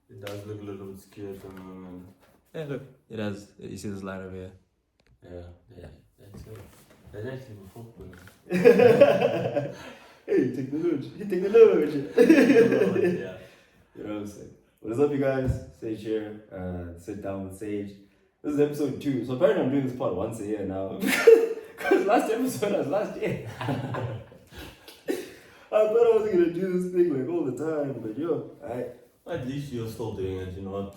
It does look a little bit skewed at the moment. Yeah, look, it has. You see this line over here? Yeah. That's it. That's actually before. Hey, technology. Technology. Yeah. You know what I'm saying? What is up, you guys? Sage here. Sit down with Sage. This is episode 2. So apparently I'm doing this part once a year now. Because last episode was last year. I thought I was gonna do this thing like all the time, but yo, At least you're still doing it. You're not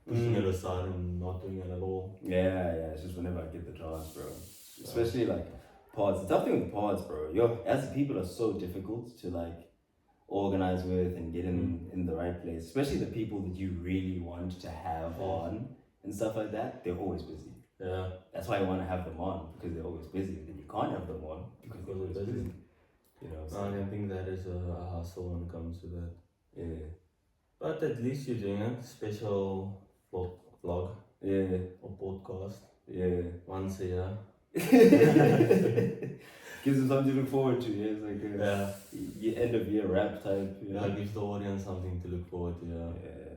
pushing it aside and not doing it at all. Yeah, it's just whenever I get the chance, bro. Especially like pods. The tough thing with pods, bro, as people are so difficult to like organize with and get in the right place. Especially the people that you really want to have on and stuff like that, they're always busy. Yeah. That's why I want to have them on, because they're always busy. Then you can't have them on because they're always busy. You know, so I think that is a hassle when it comes to that. Yeah. But at least you're doing a special vlog. Yeah. Or podcast. Yeah. Once a year. Gives them something to look forward to. Yeah, it's like a end of year rap type. You know? Yeah, gives the audience something to look forward to. Yeah.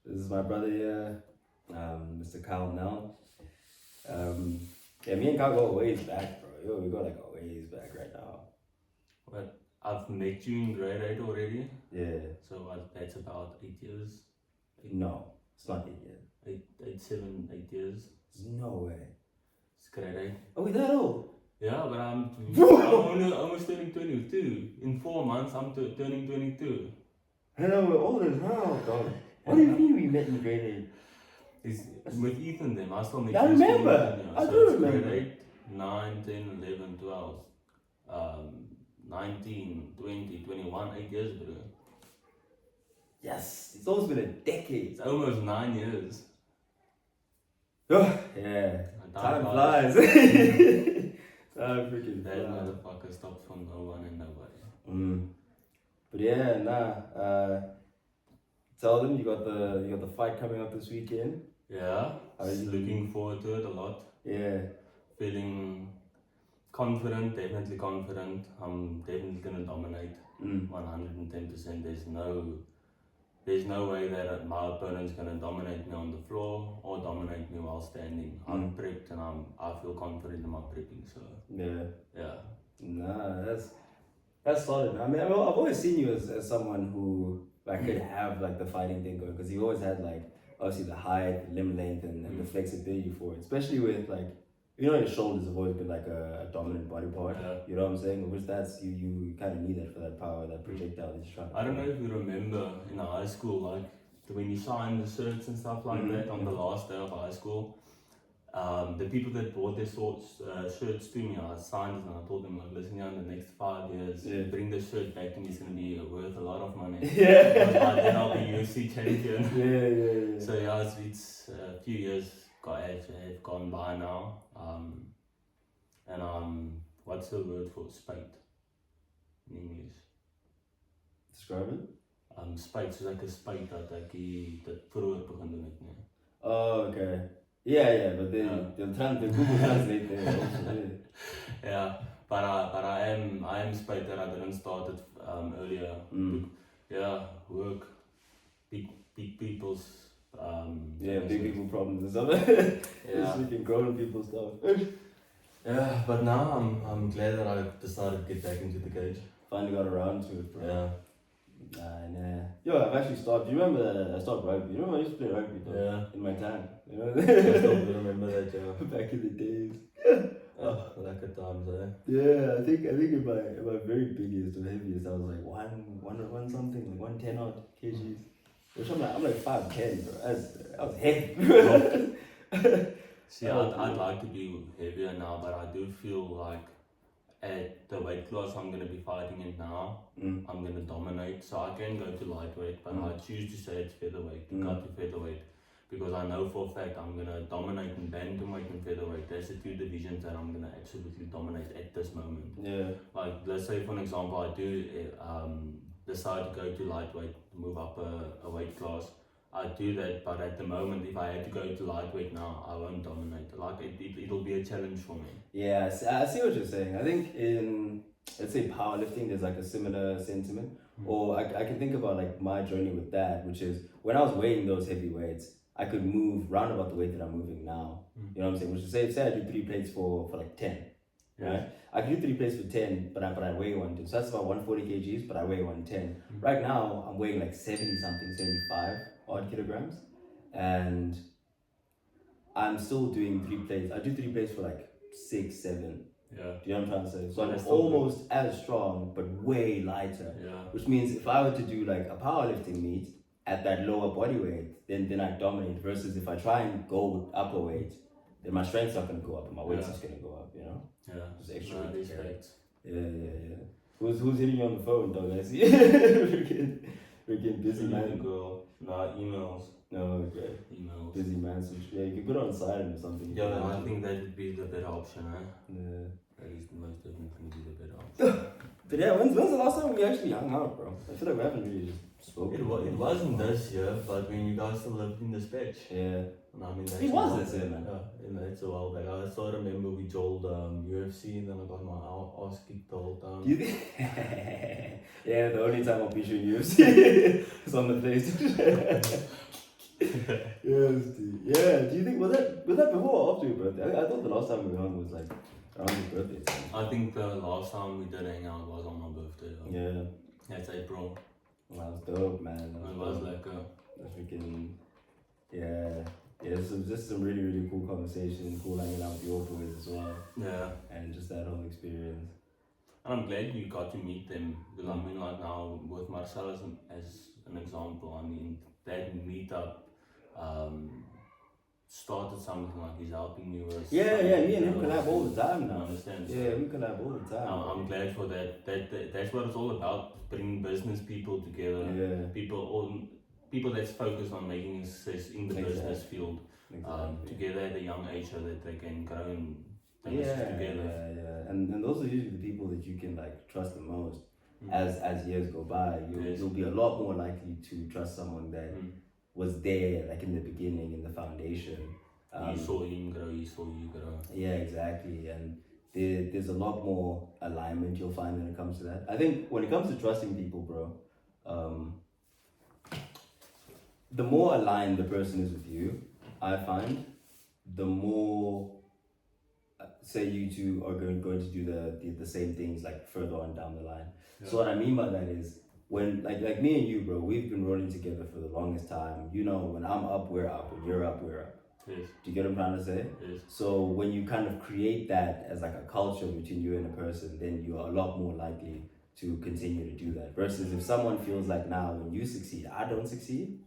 This is my brother here, Mr. Kyle Nell. Me and Kyle go ways back, bro. Yo, we go like a ways back right now. But I've met you in grade 8 already. Yeah. So that's about 8 years. No, it's not 8 years. 8 years. There's no way. It's grade 8. Are we that old? Yeah, but I'm almost turning 22. In 4 months, I'm turning 22. I know, we're old as hell, dog. What do you mean we met in grade 8? It's with Ethan them. I still met I you. remember. I do remember. Grade 8, 9, 10, 11, 12. 19, 20, 21, 8 years ago. Yes, it's almost been a decade. It's almost 9 years. Oh, yeah. Time flies. Time freaking That flies. motherfucker stops for no one and nobody. But yeah, tell them you got the fight coming up this weekend. Yeah, looking forward to it a lot. Yeah. Feeling confident, definitely confident. I'm definitely gonna dominate. 110%. There's no way that my opponent's gonna dominate me on the floor or dominate me while standing. I'm prepped and I feel confident in my prepping. So yeah. Nah, that's solid. I mean, I've always seen you as someone who like could have like the fighting thing going, because you always had like obviously the height, limb length, and the flexibility for it. Especially with like, you know, your shoulders have always been like a dominant body part. Yeah. You know what I'm saying? Which that's you kind of need that for that power, that projectile that you're trying to. I don't know if you remember in high school, like when you signed the shirts and stuff like that on the last day of high school. The people that bought their shirts to me, I signed it and I told them, like, listen, in the next 5 years, bring the shirt back to me, it's going to be worth a lot of money. Then I'll be UFC champion. Yeah. So it's a few years have gone by now. And what's the word for spite in English? Describe it. Spite, so like a spite dat vroeger begin doen het nie. Oh, okay. Yeah, but they're trying to Google Translate there also. Yeah, but I am spite that I didn't start it earlier. Yeah, work, big people's big people problems and stuff. Just freaking grown people stuff. Yeah, but now I'm glad that I decided to get back into the cage. Finally got around to it, bro. Yeah. Nah. Yo, I've actually stopped. Do you remember that I stopped rugby? You remember I used to play rugby though? Yeah. In my time. You know? I still do remember that, yeah. Back in the days. Oh, like at times, eh? Yeah, I think in my very biggest or heaviest, I was like one something, like 110 odd kgs. Which I'm like 5'10", bro. I was heavy, bro. See, I'd like to be heavier now, but I do feel like at the weight class I'm going to be fighting in now, I'm going to dominate. So I can go to lightweight, but I choose to say it's featherweight, to cut to featherweight. Because I know for a fact I'm going to dominate in bantamweight and featherweight. That's the two divisions that I'm going to absolutely dominate at this moment. Yeah. Like, let's say for an example, I do decide to go to lightweight, move up a weight class. I do that, but at the moment, if I had to go to lightweight now, I won't dominate. Like, it'll be a challenge for me. Yeah, I see what you're saying. I think in, let's say, powerlifting, there's like a similar sentiment Or I can think about like my journey with that, which is when I was weighing those heavy weights, I could move round about the weight that I'm moving now. You know what I'm saying? Which is say I do 3 plates for like 10, right? I can do 3 plates for 10, but I weigh 110. So that's about 140 kgs, but I weigh 110. Right now, I'm weighing like 70 something, 75 odd kilograms. And I'm still doing 3 plates. I do 3 plates for like 6, 7. Yeah. Do you know what I'm trying to say? So I'm almost as strong, but way lighter. Yeah. Which means if I were to do like a powerlifting meet at that lower body weight, then I dominate. Versus if I try and go with upper weight, then my strength's not gonna go up and my weight's just gonna go up. You know? Yeah. Just extra. Yeah. Who's hitting you on the phone, dog? I see. Freaking busy man. Girl. Nah, emails. No, okay. Emails. Busy man. So yeah, you can put it on silent or something. Yeah, I think that would be the better option, Yeah. That is most definitely be the better option. But yeah, when's the last time we actually hung out, bro? I feel like we haven't really just spoken. It wasn't this year, but when you guys still lived in the Spetch. Yeah. And I mean, that's It was this year, man. Yeah, it's a while back. I still remember we told UFC and then I got my ass kicked the whole time. Do you think? Yeah, the only time I'll be showing UFC is on the PlayStation. Yes, dude. Yeah. Do you think was that before or after your birthday? I thought the last time we hung was like around your birthday time. I think the last time we did hang out was on my birthday. Yeah. That's April. That was dope, man. It was like that's freaking. Yeah. Yeah, just some really, really cool conversation, cool hanging out with your boys as well. Yeah. And just that whole experience. And I'm glad you got to meet them. Because I mean, like now with Marcel as an example, I mean, that meetup started something like he's helping you with. Yeah, me and him collab all the time now. Understand? Yeah, we collab all the time. I'm glad for that. That's what it's all about, bringing business people together. Yeah. People that's focused on making success in the business field together at a young age so that they can grow and together. Yeah. And those are usually the people that you can like trust the most. As years go by, you'll be a lot more likely to trust someone that was there like in the beginning, in the foundation. You saw him grow, he saw you grow. Yeah, exactly. And there's a lot more alignment you'll find when it comes to that. I think when it comes to trusting people, bro, the more aligned the person is with you, I find, the more say you two are going to do the same things like further on down the line. Yeah. So what I mean by that is when like me and you, bro, we've been rolling together for the longest time. You know, when I'm up, we're up. When you're up, we're up. Yes. Do you get what I'm trying to say? Yes. So when you kind of create that as like a culture between you and a person, then you're a lot more likely to continue to do that. Versus if someone feels like now when you succeed, I don't succeed,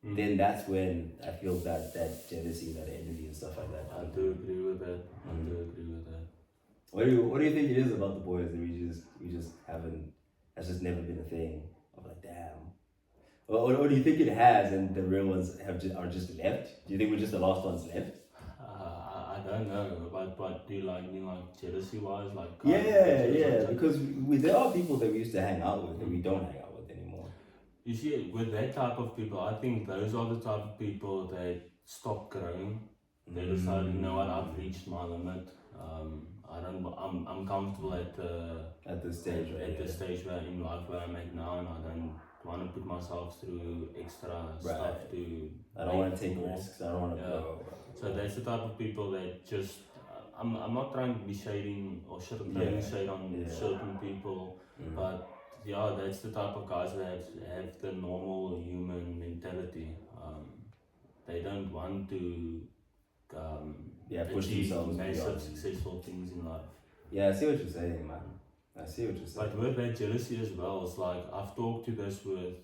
then that's when I feel that jealousy, that envy and stuff like that. I do agree with that. What do you think it is about the boys that we just haven't? That's just never been a thing. I'm like, damn. Or do you think it has, and the real ones are just left? Do you think we're just the last ones left? I don't know, but do you like mean like jealousy wise, like? Yeah. Because there are people that we used to hang out with that we don't hang out with anymore. You see, with that type of people, I think those are the type of people that stop growing. They decide, you know what, I've reached my limit. I'm comfortable at the stage where in life where I'm at now, and I don't want to put myself through extra stuff to. I don't want to take risks. I don't want to grow. So that's the type of people that just. I'm not trying to be shading or throwing shade on certain people, but that's the type of guys that have the normal human mentality. They don't want to push achieve themselves massive successful things in life. Yeah, I see what you're saying, man. I see what you're saying. But with that jealousy as well, it's like I've talked to this with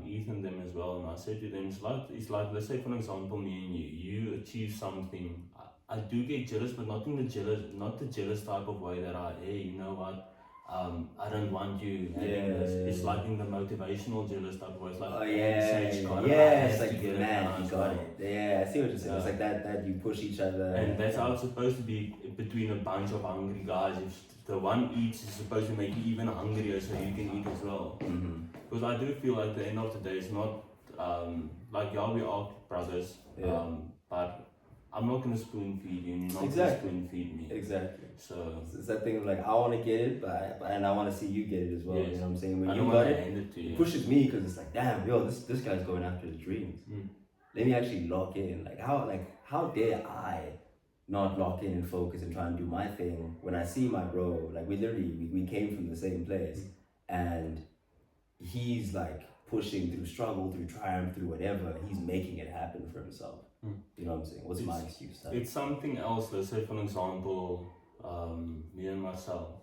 Ethan them as well, and I said to them, it's like let's say for example me and you achieve something. I do get jealous, but not the jealous type of way that you know what, I don't want you having this. It's like in the motivational jealous type of way. It's like it's like man, you got it. Yeah, I see what you're saying. It's like that you push each other. And that's how it's supposed to be between a bunch of hungry guys. If the one eats, it's supposed to make you even hungrier so you can eat as well. Because I do feel like at the end of the day, it's not like we are brothers, but I'm not gonna spoon feed you, and you're not Exactly. gonna spoon feed me. Exactly. So It's that thing of like, I want to get it, and I want to see you get it as well. yes. You know what I'm saying? When I you don't got want to it, hand it to you. it pushes me because it's like, damn, yo, this guy's going after his dreams. Let me actually lock in. How dare I not lock in and focus and try and do my thing when I see my bro, like we came from the same place, and he's like pushing through struggle, through triumph, through whatever, he's making it happen for himself. You know what I'm saying? What's my excuse? It's something else. Let's say, for example, me and Marcel.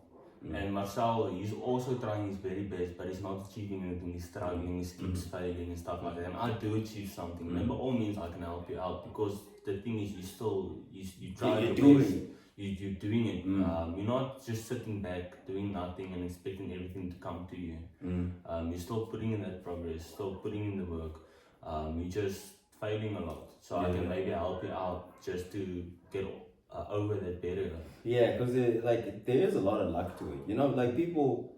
And Marcel, he's also trying his very best, but he's not achieving anything. He's struggling, he keeps failing and stuff like that. And I do achieve something. And by all means, I can help you out, because the thing is, you try You're your doing best. it. You're doing it. You're not just sitting back doing nothing and expecting everything to come to you. You're still putting in that progress, still putting in the work. You're just failing a lot. So I can maybe help you out just to get over that barrier. Yeah, because there is a lot of luck to it. You know, like people,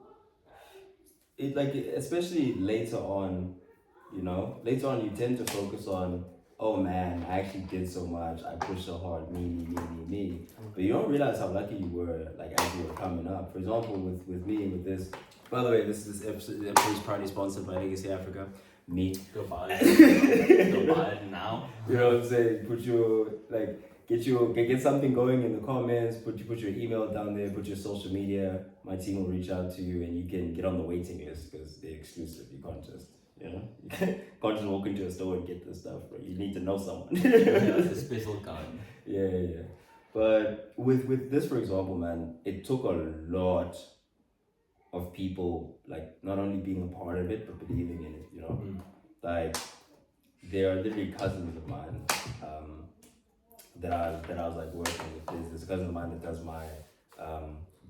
especially later on, you tend to focus on, oh man, I actually did so much, I pushed so hard, me. But you don't realize how lucky you were, like, as you were coming up. For example, with me, with this, by the way, this episode is proudly sponsored by Legacy Africa. Me. Go buy it. Go buy it now. You know what I'm saying? Put your, get something going in the comments, put your email down there, put your social media. My team will reach out to you and you can get on the waiting list because they're exclusive. You can't just, you can't just walk into a store and get this stuff, bro. You need to know someone. It's a special kind. Yeah. But with this, for example, man, it took a lot of people, like, not only being a part of it, but believing in it, Like, they are literally cousins of mine, that I was like working with. There's a cousin of mine that does my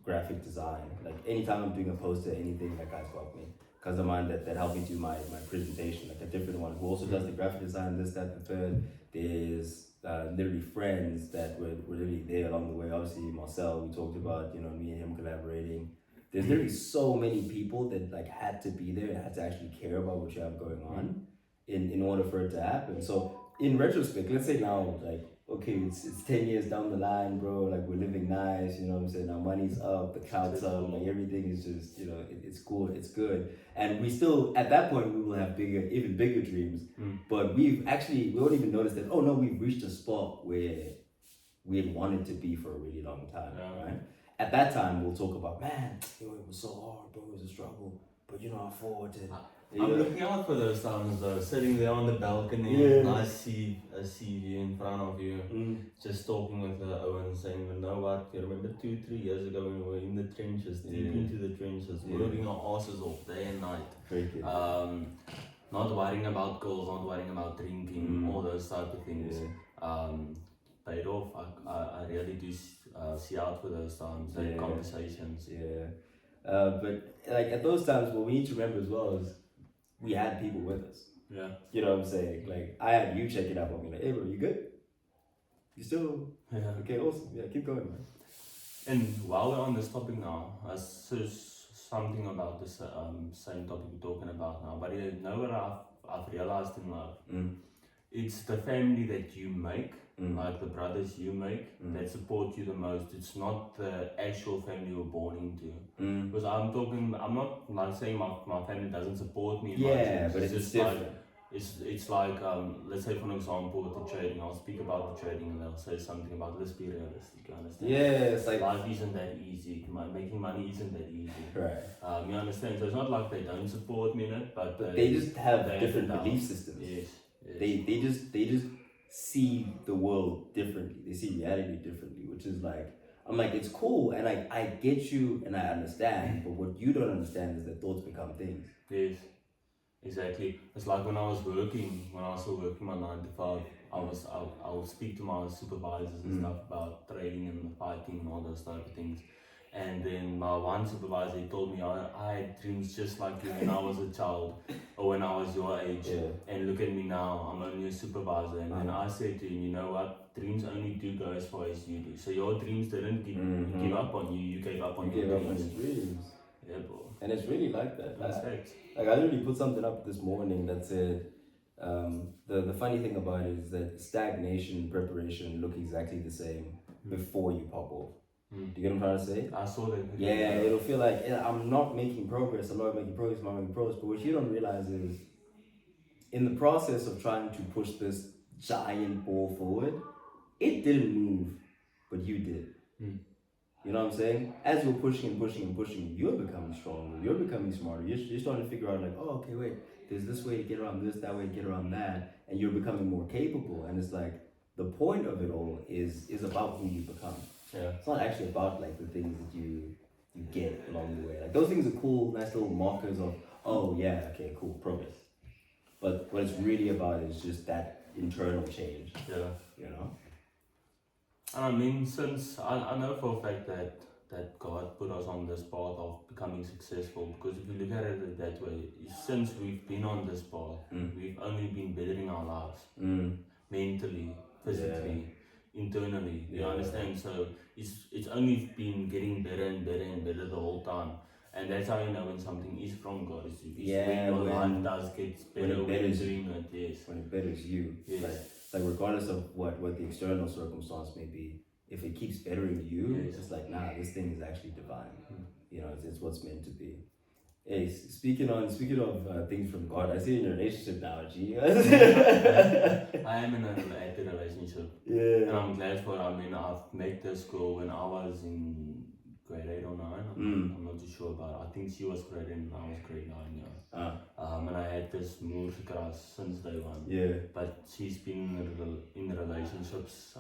graphic design. Like, anytime I'm doing a poster, anything, that guy's got me. Cousin of mine that helped me do my presentation, like a different one, who also does the graphic design, this, that, the third. There's literally friends that were literally there along the way. Obviously, Marcel, we talked about, me and him collaborating. There's literally so many people that like had to be there and had to actually care about what you have going on in order for it to happen. So in retrospect, let's say now, like, okay, it's 10 years down the line, bro, like we're living nice, you know what I'm saying? Our money's up, the cloud's up, like everything is just, it's cool, it's good. And we still, at that point, we will have even bigger dreams. But we won't even notice that, oh no, we've reached a spot where we had wanted to be for a really long time, right? At that time, we'll talk about, man, it was so hard, bro, it was a struggle, but I fought it. I'm looking out for those times though, sitting there on the balcony, nice sea view in front of you, just talking with Owen, saying, you know what, you remember 2-3 years ago when we were in the trenches, deep into the trenches, working our asses off day and night. Not worrying about girls, not worrying about drinking, all those type of things. Paid off. I really do see out for those times, like conversations. But like at those times, what we need to remember as well is we had people with us. Yeah. You know what I'm saying? Like, I had you check it up on me, like, hey bro, you good? You still? Yeah. Okay, awesome. Yeah, keep going, man. And while we're on this topic now, I says something about this same topic we're talking about now, but you know what I've realized in life? It's the family that you make, like the brothers you make, that support you the most. It's not the actual family you were born into. Because I'm not like saying my family doesn't support me. Yeah, but it's just different. Like, it's like, let's say for example with the trading, I'll speak about the trading and they'll say something about, let's be realistic, you understand? Yeah, it's like, life isn't that easy, making money isn't that easy. Right. You understand? So it's not like they don't support me in it, but they just have different belief systems. Yes. They just see the world differently. They see reality differently, which is like, I'm like, it's cool, and I get you and I understand, but what you don't understand is that thoughts become things. Yes, exactly. It's like when I was still working my 9 to 5, I would speak to my supervisors and stuff about trading and fighting and all those type of things. And then my one supervisor, he told me I had dreams just like you when I was a child or when I was your age. And look at me now, I'm only a supervisor. And then I said to him, you know what, dreams only do go as far as you do. So your dreams didn't give up on you, you gave up on your dreams. Yeah, bro. And it's really like that. That's fact. Like I literally put something up this morning that said, The funny thing about it is that stagnation and preparation look exactly the same before you pop off. Do you get what I'm trying to say? I saw that. Yeah, it'll feel like I'm not making progress, I'm not making progress. But what you don't realize is in the process of trying to push this giant ball forward, it didn't move, but you did. You know what I'm saying? As you're pushing, you're becoming stronger, you're becoming smarter, you're starting to figure out like, oh, okay, wait, there's this way to get around this, that way to get around that, and you're becoming more capable. And it's like, the point of it all is about who you become. Yeah. It's not actually about like the things that you get along the way. Like those things are cool, nice little markers of, oh yeah, okay, cool, progress. But what it's really about is just that internal change. Yeah. You know? And I mean, since I know for a fact that God put us on this path of becoming successful, because if you look at it that way, since we've been on this path, we've only been bettering our lives mentally, physically, internally. You understand? So it's only been getting better and better and better the whole time. And that's how you know when something is from God. Is when your life does get better when you're doing it. Yes. When it betters you. Yes. Like regardless of what the external circumstance may be, if it keeps bettering you, it's just like, nah, this thing is actually divine. You know, it's what's meant to be. Hey, speaking of things from God, I see you in a relationship now, G. I am in an active relationship. Yeah. And I'm glad for it. I mean, I've met this girl when I was in grade 8 or 9. I'm not too sure about it. I think she was grade 8 and I was grade 9, yeah. And I had this mood crush since day one. Yeah. But she's been in relationships.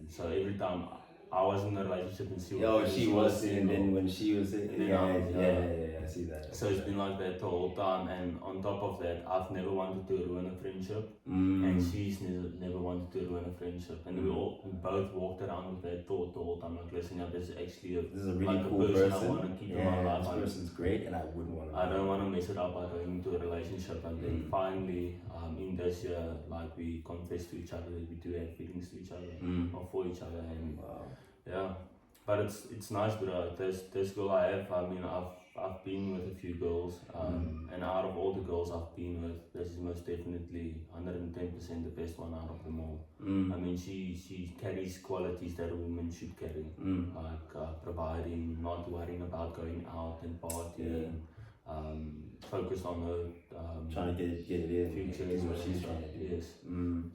So every time I was in a relationship and she was and then when she was I see that. So it's been like that the whole time, and on top of that, I've never wanted to ruin a friendship, and she's never wanted to ruin a friendship, and we both walked around with that thought the whole time, like, listen, this is actually this is a really like cool person I want to keep in my life. This person's great, and I wouldn't want to. I don't want to mess it up by going into a relationship, and then finally, in this year, like, we confess to each other that we do have feelings to each other or for each other, and yeah. But it's nice, bro. This girl I have, I mean, I've been with a few girls, and out of all the girls I've been with, this is most definitely 110% the best one out of them all. I mean, she carries qualities that a woman should carry, like providing, not worrying about going out and partying, focused on her trying to get it in. Future is what she's trying to do. Yes.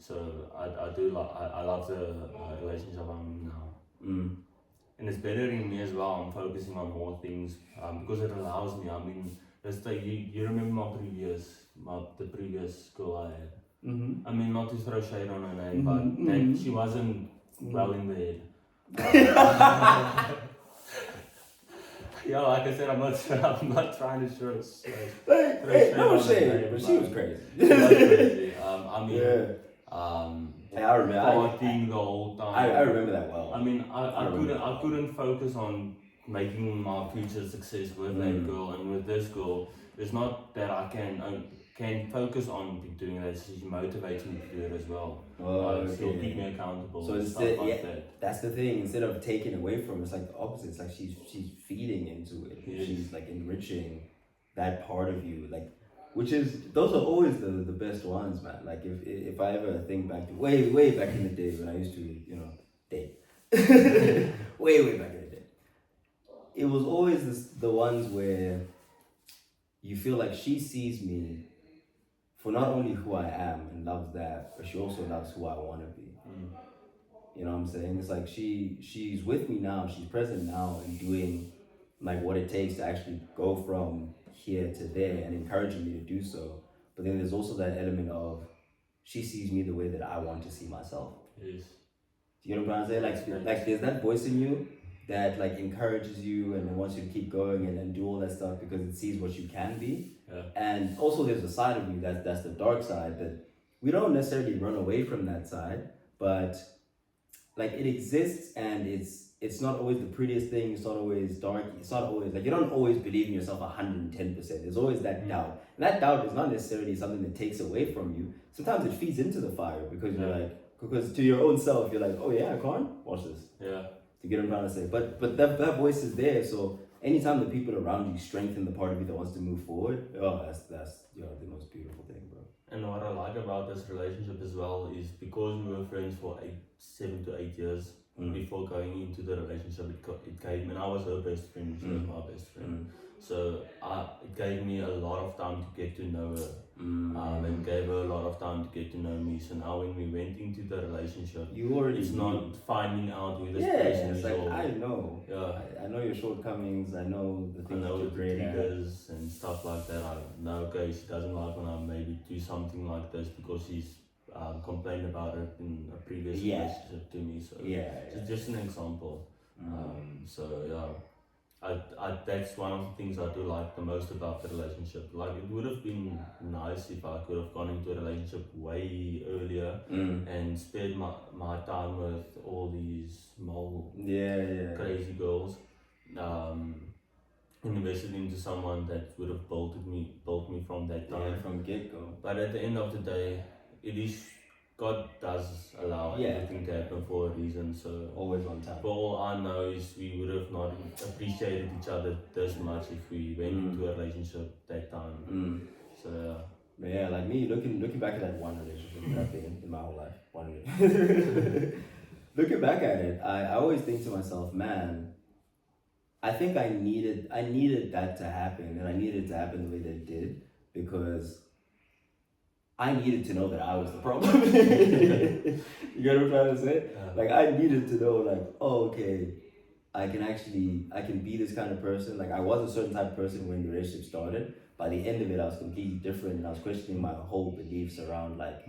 So I do like I love the relationship I'm in now. And it's bettering me as well. I'm focusing on more things because it allows me. I mean, let's say you remember the previous girl I had. I mean, not to throw shade on her name, but that she wasn't well in the head. Yeah, like I said, I'm not trying to throw shade. No shade, but she was crazy. She was crazy. I mean, I remember partying the whole time. I remember that well. I mean, I couldn't focus on making my future success with that girl and with this girl. It's not that I can focus on doing that. She motivates me to do it as well. She'll keep me accountable. So and stuff like that. That's the thing. Instead of taking away from it, it's like the opposite. It's like she's feeding into it. Yes. She's like enriching that part of you. Like, which is, those are always the best ones, man. Like if I ever think back to way back in the day when I used to, date. way back in the day. It was always the ones where you feel like she sees me for not only who I am and loves that, but she also loves who I want to be. You know what I'm saying? It's like she's with me now, she's present now and doing like what it takes to actually go from here to there and encouraging me to do so. But then there's also that element of she sees me the way that I want to see myself. Yes. Do you know what I'm saying? Like there's that voice in you that like encourages you and wants you to keep going and do all that stuff because it sees what you can be. Yeah. And also there's a side of you that's the dark side that we don't necessarily run away from that side, but like it exists and it's not always the prettiest thing, it's not always dark, it's not always like you don't always believe in yourself 110%. There's always that doubt. And that doubt is not necessarily something that takes away from you. Sometimes it feeds into the fire because you're like, because to your own self you're like, oh yeah, I can't watch this. Yeah. To get what I'm trying to say. But that voice is there, so anytime the people around you strengthen the part of you that wants to move forward, that's the most beautiful thing, bro. And what I like about this relationship as well is because we were friends for 7 to 8 years before going into the relationship, it gave me, and I was her best friend, she was my best friend. So it gave me a lot of time to get to know her. And gave her a lot of time to get to know me. So now when we went into the relationship, it's not finding out who this person is. It's like, I know. Yeah. I know your shortcomings. I know the things you're great at. Triggers and stuff like that. I know, okay, she doesn't like when I maybe do something like this because she's complained about it in a previous relationship to me. So it's just an example. So yeah. That's one of the things I do like the most about the relationship. Like, it would have been nice if I could have gone into a relationship way earlier and spent my time with all these crazy girls. Invested into someone that would have built me from that time. From get-go. But at the end of the day, God does allow everything to happen for a reason, so always on time. For all I know is we would have not appreciated each other this much if we went into a relationship that time. So but yeah, like me looking back at that one relationship that I've been in my whole life. One relationship. Looking back at it, I always think to myself, man, I think I needed that to happen, and I needed it to happen the way that it did, because I needed to know that I was the problem. You get what I'm trying to say? Like, I needed to know, like, oh, okay, I can be this kind of person. Like, I was a certain type of person when the relationship started. By the end of it, I was completely different, and I was questioning my whole beliefs around, like,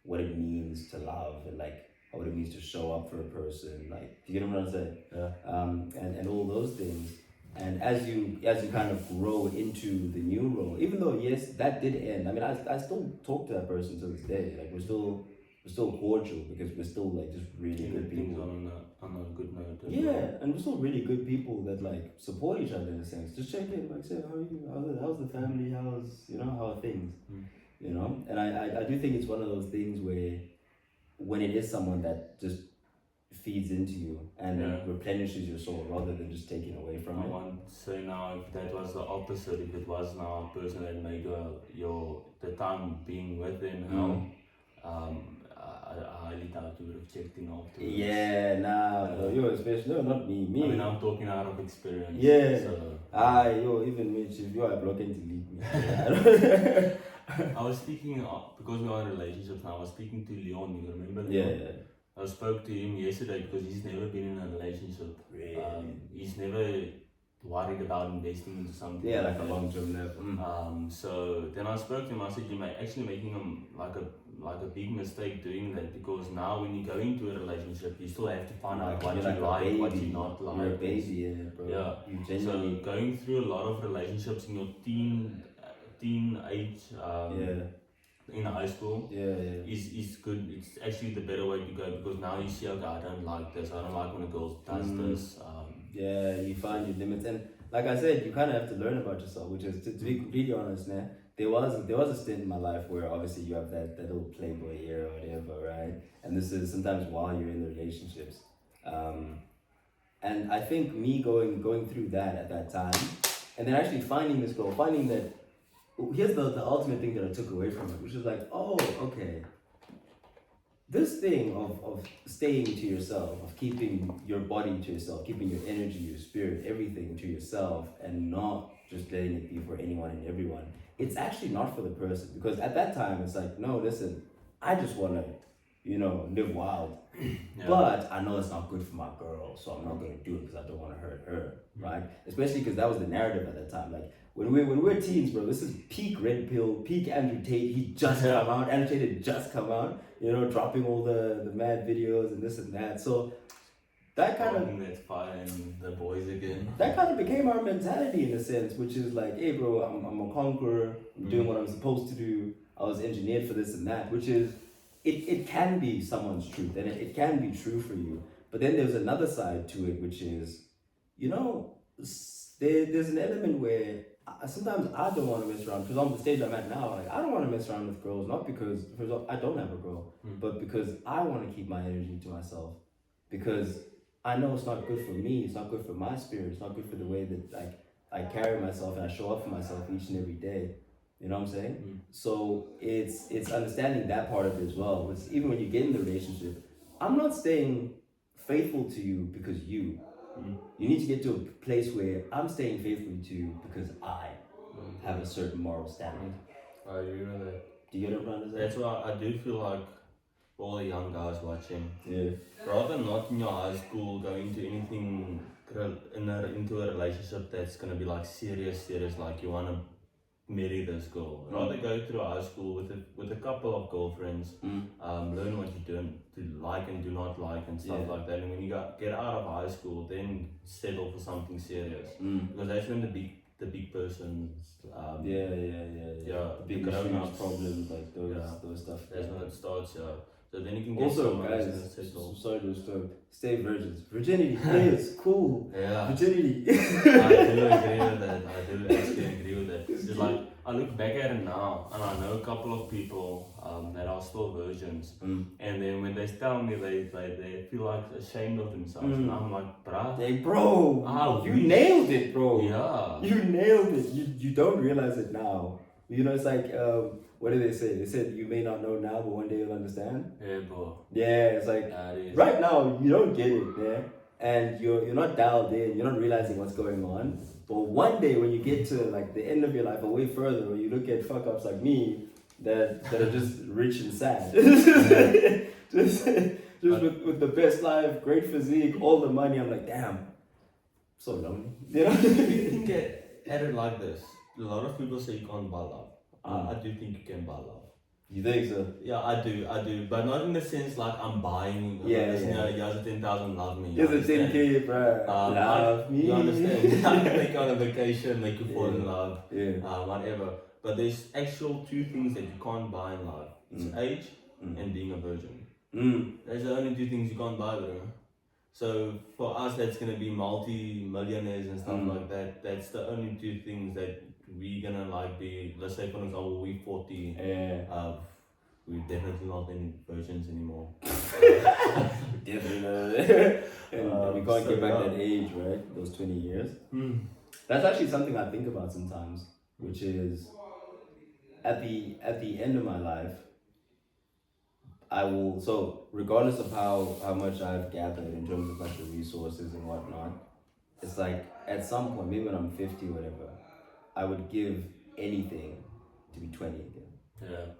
what it means to love, and, like, what it means to show up for a person. Like, do you get what I'm saying? Yeah. And all those things. And as you kind of grow into the new role, even though yes, that did end. I mean, I still talk to that person to this day. Like, we're still cordial because we're still like just really good people. On a good note. And we're still really good people that like support each other in a sense. Just check in, like, say, how are you? How's the family? How are things? You know. And I do think it's one of those things where when it is someone that just feeds into you and replenishes your soul rather than just taking away from it. I want to say now, if that was the opposite, if it was now a person that made the time being with them I highly doubt you would have checked in afterwards. Yeah, you're especially, no, not me. I mean, I'm talking out of experience. Yeah. So. Even me, if you are blocking to leave me. I was speaking, because we are in relationships now, I was speaking to Leon, you remember Leon? Yeah. I spoke to him yesterday because he's never been in a relationship. Really? He's never worried about investing into something. Yeah, like a long-term level. So then I spoke to him. I said, you're actually making him like a big mistake doing that, because now when you go into a relationship, you still have to find out what you like, what you not like. You're a baby, bro. Yeah. You genuinely. So going through a lot of relationships in your teen age. In high school is good. It's actually the better way to go, because now you see, okay, I don't like this, I don't like when a girl does this. You find your limits, and like I said, you kind of have to learn about yourself, which is to be completely honest, man. There was a stint in my life where obviously you have that little playboy era or whatever, right? And this is sometimes while you're in the relationships, and I think me going through that at that time, and then actually finding this girl, finding that. Here's the ultimate thing that I took away from it, which is like, oh, okay. This thing of staying to yourself, of keeping your body to yourself, keeping your energy, your spirit, everything to yourself, and not just letting it be for anyone and everyone. It's actually not for the person, because at that time it's like, no, listen, I just want to, live wild. But I know it's not good for my girl, so I'm not going to do it because I don't want to hurt her, right? Especially because that was the narrative at that time. Like, when we're teens, bro, this is peak Red Pill, peak Andrew Tate. He just come out. Andrew Tate had just come out, dropping all the mad videos and this and that. So that kind of that's fine, the boys again. That kind of became our mentality in a sense, which is like, hey, bro, I'm a conqueror. I'm doing what I'm supposed to do. I was engineered for this and that, which is it can be someone's truth, and it can be true for you. But then there's another side to it, which is, there's an element where sometimes I don't want to mess around, because on the stage I'm at now, like, I don't want to mess around with girls, not because I don't have a girl, but because I want to keep my energy to myself, because I know it's not good for me, it's not good for my spirit, it's not good for the way that I carry myself and I show up for myself each and every day. You know what I'm saying? So it's understanding that part of it as well. Because even when you get in the relationship, I'm not staying faithful to you because you. You need to get to a place where I'm staying faithful to you because I have a certain moral standard. I agree with that. Do you get what I'm saying? That's why I do feel like all the young guys watching, Yeah. rather not in your high school go into anything into a relationship that's gonna be like serious, like you wanna marry this girl. Rather go through high school with a couple of girlfriends, learn what you do like and do not like and stuff like that. And when you get out of high school, then settle for something serious, because that's when the big persons, the big grown-up problems, like those stuff. That's when it starts. So then you can get also, someone guys, that's gonna settle. sorry to disturb. Stay virgins. Virginity is cool. Yeah. Virginity. I do agree with that. I do actually agree with that. It's like I look back at it now, and I know a couple of people that are still virgins, and then when they tell me they feel like ashamed of themselves, and I'm like, bruh, hey, bro, you nailed it, bro. Yeah, you nailed it. You don't realize it now. You know, it's like what did they say? They said you may not know now, but one day you'll understand. Yeah, bro. Yeah, it's like right now you don't get it, yeah, and you're not dialed in. You're not realizing what's going on. But one day when you get to like the end of your life or way further, where you look at fuck ups like me that are just rich and sad, just with the best life, great physique, all the money, I'm like, damn, so lonely. You know? You can get at it like this. A lot of people say you can't buy love. I do think you can buy love. You think so? Yeah, I do, but not in the sense like I'm buying. Here's a 10,000, love me. Here's a 10K, bro. Love me. You understand? Take on a vacation, make you fall in love. Whatever. But there's actual two things that you can't buy in life. It's age and being a virgin. Those are the only two things you can't buy, bro. So for us, that's gonna be multi-millionaires and stuff like that. That's the only two things that we're gonna like be. Let's say, for example, we're 40. We're definitely not any virgins anymore. Definitely not. And we can't get back that age, right? Those 20 years. That's actually something I think about sometimes, which is at the end of my life, I will, so regardless of how much I've gathered in terms of like the resources and whatnot, it's like at some point, maybe when I'm 50 or whatever, I would give anything to be 20 again. Yeah.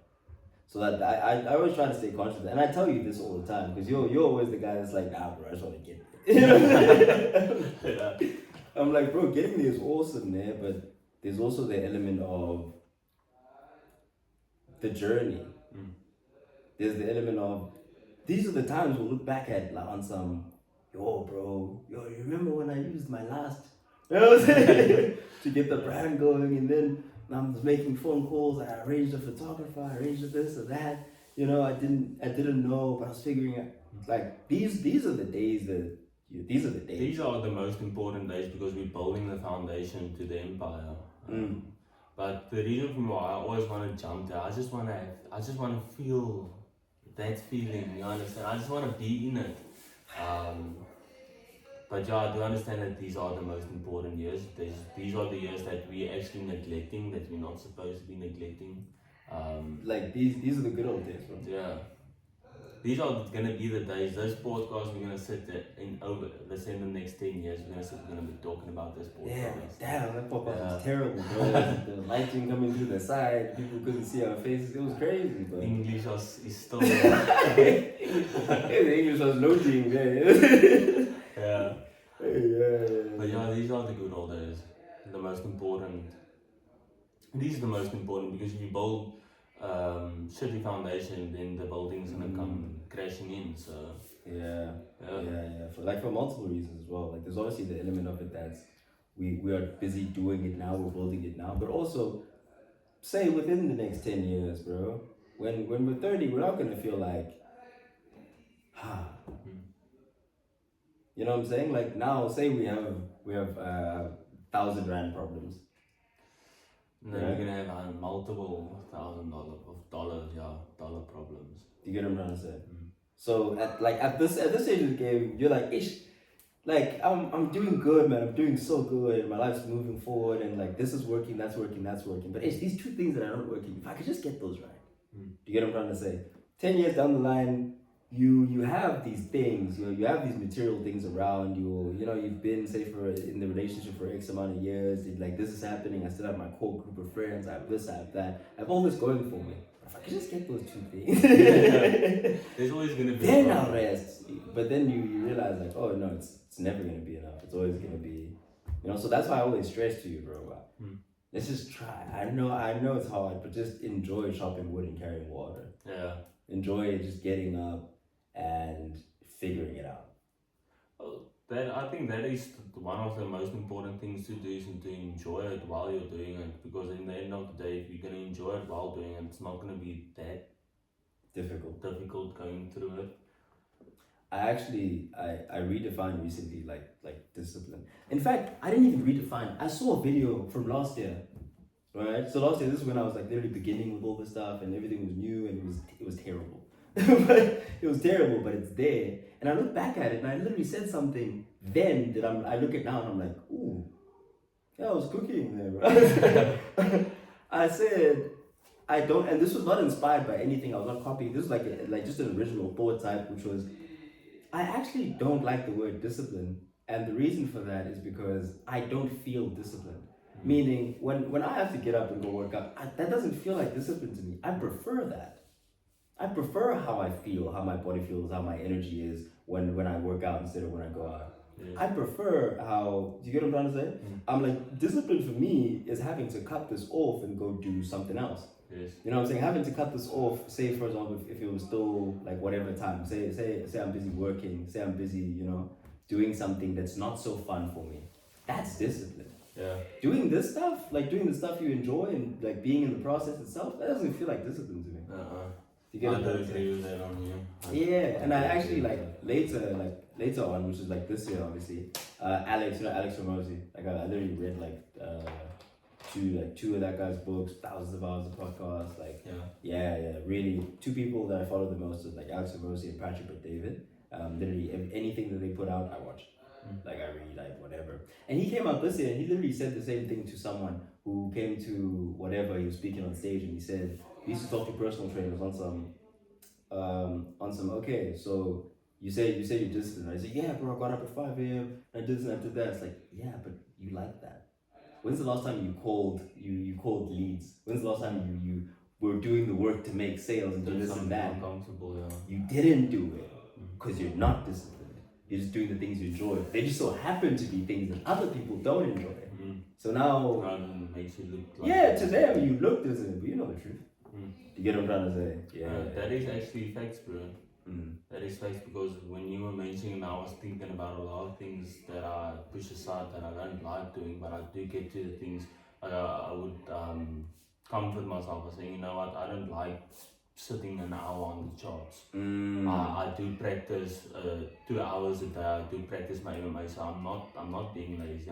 So that I always try to stay conscious of that. And I tell you this all the time, because you're always the guy that's like, nah bro, I just want to get there. I'm like, bro, getting there is awesome there, but there's also the element of the journey. There's the element of, these are the times we'll look back at like on some, bro, you remember when I used my last, you know what I'm saying? To get the brand going, and then I'm just making phone calls, I arranged a photographer, I arranged this or that, you know, I didn't know, but I was figuring out, like, these are the days that, these are the days. These are the most important days because we're building the foundation to the empire. But the reason for why I always want to jump there, I just want to feel that feeling, you understand? I just want to be in it. But yeah, I do understand that these are the most important years. These are the years that we're actually neglecting, that we're not supposed to be neglecting. Like these are the good old days, bro. Yeah. These are gonna be the days. Those podcasts we're gonna sit there let's say in the next 10 years, we're gonna be talking about this podcast. Yeah, damn, that podcast was terrible, bro. The lighting coming through the side, people couldn't see our faces. It was crazy, bro. English is still the English was loading, yeah. Yeah. But yeah, these are the good old days. The most important. These are the most important because if you build shitty foundation, then the building's gonna come crashing in. So yeah. For multiple reasons as well. Like there's obviously the element of it that we are busy doing it now, we're building it now, but also say within the next 10 years, bro, when we're 30, we're not gonna feel like you know what I'm saying? Like now, say we have 1,000 rand problems. No, you're gonna have multiple $1,000 problems. You get what I'm trying to say? So at this stage of the game, you're like, ish, like I'm doing good, man. I'm doing so good. My life's moving forward, and like this is working, that's working, that's working. But it's these two things that are not working. If I could just get those right, do you get what I'm trying to say? 10 years down the line, you have these things, you have these material things around you. You know, you've been say for in the relationship for X amount of years. Like this is happening. I still have my core group of friends. I have this, I have that. I have all this going for me. If I could just get those two things, there's always gonna be. then I'll rest. But then you realize like, oh no, it's never gonna be enough. It's always gonna be, you know. So that's why I always stress to you, bro. Let's just try. I know it's hard, but just enjoy chopping wood and carrying water. Yeah. Enjoy just getting up and figuring it out. I think that is one of the most important things to do, is to enjoy it while you're doing it, because in the end of the day, if you're gonna enjoy it while doing it, it's not gonna be that difficult going through it. I redefined recently like discipline. In fact, I didn't even redefine. I saw a video from last year, right? So last year, this is when I was like literally beginning with all this stuff, and everything was new, and it was terrible. It was terrible, but it's there. And I look back at it, and I literally said something then that I look at now, and I'm like, ooh, yeah, I was cooking there, bro. I said, I don't, and this was not inspired by anything. I was not copying. This was like just an original thought type, which was, I actually don't like the word discipline, and the reason for that is because I don't feel disciplined. Meaning, when I have to get up and go work out, that doesn't feel like discipline to me. I prefer that. I prefer how I feel, how my body feels, how my energy is when I work out instead of when I go out. Yes. I prefer how, do you get what I'm trying to say? I'm like, discipline for me is having to cut this off and go do something else. Yes. You know what I'm saying? Having to cut this off, say for example, if it was still like whatever time, say I'm busy working, say I'm busy, you know, doing something that's not so fun for me. That's discipline. Yeah. Doing this stuff, like doing the stuff you enjoy and like being in the process itself, that doesn't feel like discipline to me. You get I don't agree with that on you. Yeah, and I actually like later on, which is like this year obviously, Alex Ramosi, like I literally read like two of that guy's books, thousands of hours of podcasts, like yeah, really two people that I follow the most is like Alex Ramosi and Patrick Bet-David. Literally anything that they put out, I watch. Like I read, like whatever. And he came out this year and he literally said the same thing to someone who came to whatever he was speaking on stage, and he said he used to talk to personal trainers on some okay, so you say you're disciplined. I say, yeah bro, I got up at 5 a.m. I did this and I did that. It's like, yeah, but you like that. When's the last time you called leads? When's the last time you were doing the work to make sales and do this and that? Uncomfortable, yeah. You didn't do it because you're not disciplined. You're just doing the things you enjoy. They just so happen to be things that other people don't enjoy. So now, makes you look like yeah, to them you look disciplined, but you know the truth. You get what I'm trying to say? Yeah. That is actually facts, bro. That is facts, because when you were mentioning, I was thinking about a lot of things that I push aside that I don't like doing, but I do get to the things. I would comfort myself by saying, you know what, I don't like sitting an hour on the charts. I do practice 2 hours a day. I do practice my MMA, so I'm not being lazy.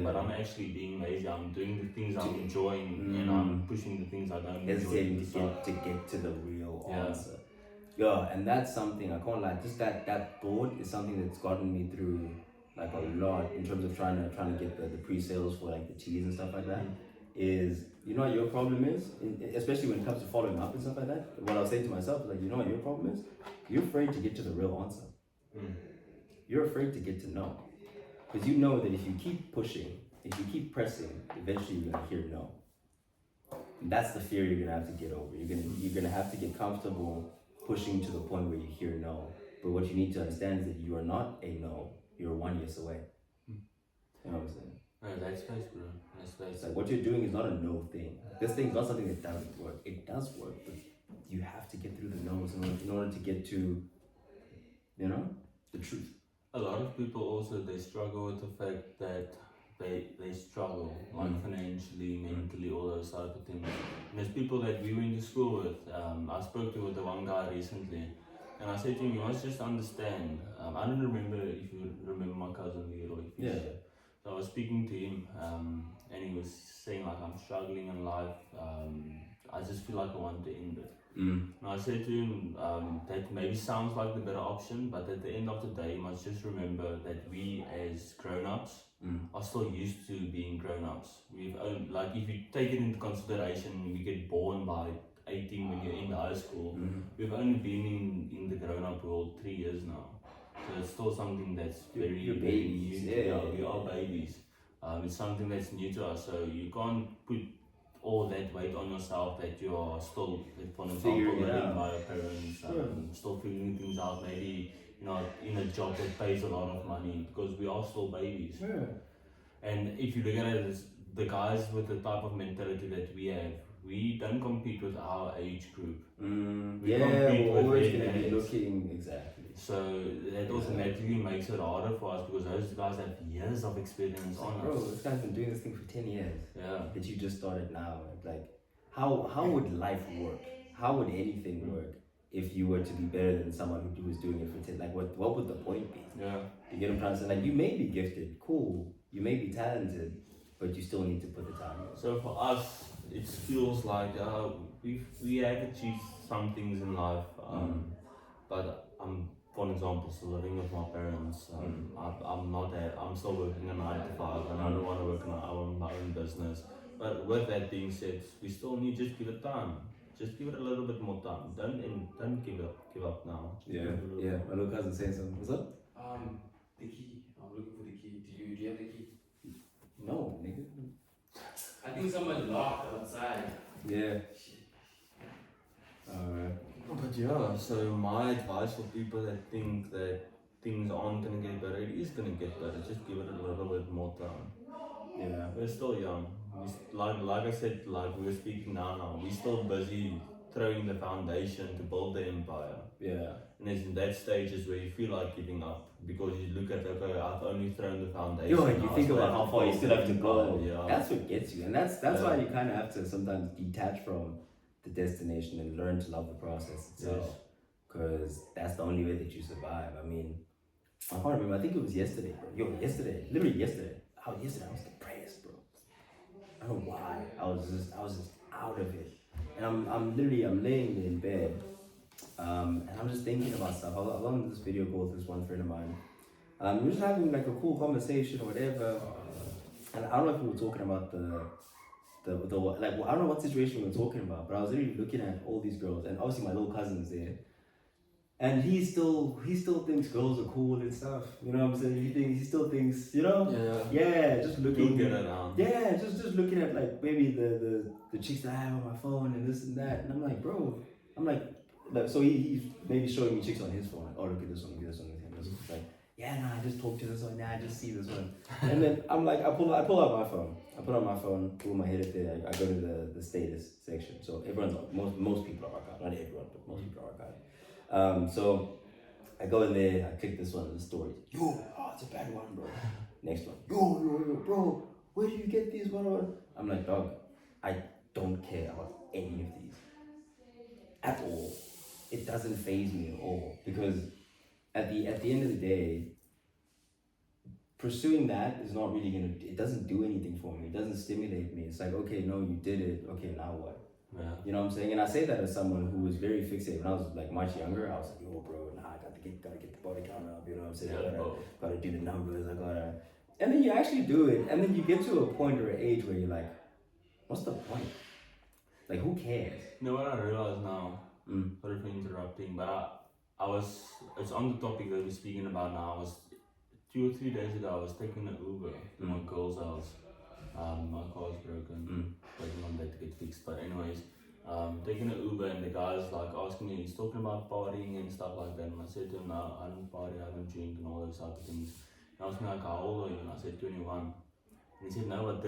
But I'm actually being lazy. I'm doing the things I'm enjoying, and I'm pushing the things I don't enjoy. To get to the real answer. Yeah, and that's something I can't lie. Just that thought is something that's gotten me through like a lot in terms of trying to get the pre-sales for like the teas and stuff like that. Is, you know what your problem is, especially when it comes to following up and stuff like that. What I'll say to myself is like, you know what your problem is? You're afraid to get to the real answer. You're afraid to get to know, because you know that if you keep pushing, if you keep pressing, eventually you're gonna hear no. And that's the fear you're gonna have to get over. You're gonna have to get comfortable pushing to the point where you hear no. But what you need to understand is that you are not a no. You're 1 yes away. You know what I'm saying? That's nice, bro. That's nice. Like what you're doing is not a no thing. This thing's not something that doesn't work. It does work, but you have to get through the no's in order to get to, you know, the truth. A lot of people also, they struggle with the fact that they struggle like financially, mentally, all those type of things. And there's people that we went to school with. I spoke to the one guy recently, and I said to him, you must just understand. I don't remember if you remember my cousin Leroy. Yeah. So I was speaking to him, and he was saying like, I'm struggling in life. I just feel like I want to end it. Mm. And I said to him, that maybe sounds like the better option, but at the end of the day, you must just remember that we as grown-ups are still used to being grown-ups. Like if you take it into consideration, we get born by 18 when you're in high school. We've only been in the grown-up world 3 years now. So it's still something that's very, You're very babies. new. We are babies. It's something that's new to us, so you can't put all that weight on yourself that you are still, for example, living by your parents, still figuring things out, maybe, in a job that pays a lot of money, because we are still babies. And if you look at it as the guys with the type of mentality that we have, we don't compete with our age group. We compete we're always with going to be their looking, exactly. So that automatically makes it harder for us because those guys have years of experience on us. Bro, this guy's been doing this thing for 10 years. Yeah. But you just started now. Like, how would life work? How would anything work if you were to be better than someone who was doing it for 10? Like, what would the point be? Yeah. You get what I'm trying to say? Like, you may be gifted, cool. You may be talented, but you still need to put the time in. So for us, it feels like we have achieved some things in life, but I'm, for example, still living with my parents. I'm still working a 9 to 5, and I don't want to work on my own business. But with that being said, we still need just give it time. Just give it a little bit more time. Don't give up now. Yeah. My little cousin saying something. What's up? The key. I'm looking for the key. Do you have the key? No, nigga. I think someone locked outside. Yeah. Alright. But yeah, so my advice for people that think that things aren't gonna get better, it is gonna get better. Just give it a little bit more time. Yeah. We're still young. Like I said, like we're speaking now, we're still busy throwing the foundation to build the empire. Yeah. And it's in that stages where you feel like giving up because you look at, okay, I've only thrown the foundation. Yo, and you think about how far you still have to go. Yeah. That's what gets you. And that's why you kind of have to sometimes detach from the destination and learn to love the process itself. Because that's the only way that you survive. I mean, I can't remember. I think it was yesterday, bro. Literally yesterday. I was depressed, bro. I don't know why. I was just out of it. And I'm laying in bed. And I'm just thinking about stuff. I was on this video call with this one friend of mine. We were just having like a cool conversation or whatever. And I don't know if we were talking about I don't know what situation we were talking about, but I was really looking at all these girls, and obviously my little cousin's there. And he still thinks girls are cool and stuff. You know what I'm saying? He still thinks, you know? Yeah, just looking. You'll get it now. Yeah, just looking at like maybe the chicks that I have on my phone and this and that. And I'm like, bro, so he's maybe showing me chicks on his phone. Like, oh, look at this one, look at this one, look at this one. Like, yeah, nah, I just talked to this one, nah, I just see this one. And then I'm like, I pull out my phone. I put on my phone, pull my head up there, I go to the status section. So most people are archived. Not everyone, but most people are archived. So I go in there, I click this one, the story. Yo, it's a bad one, bro. Next one. Yo, bro, where do you get these? What? I'm like, dog, I don't care about any of these. At all. It doesn't faze me at all. Because at the end of the day, pursuing that is not really it doesn't do anything for me. It doesn't stimulate me. It's like, okay, no, you did it. Okay, now what? Yeah. You know what I'm saying? And I say that as someone who was very fixated. When I was like much younger, I was like, yo, bro, nah, I gotta get the body count up. You know what I'm saying? Gotta do the numbers. And then you actually do it. And then you get to a point or an age where you're like, what's the point? Like, who cares? You know what I realize now? Sorry for interrupting, but it's on the topic that we're speaking about now. I was 2 or 3 days ago, I was taking an Uber to my girl's house. My car's broken, waiting on that to get fixed. But anyways, taking an Uber and the guy's like asking me, he's talking about partying and stuff like that. And I said to him, no, I don't party, I don't drink and all those type of things. He asked me like, how old are you? And I said 21. And he said, no, but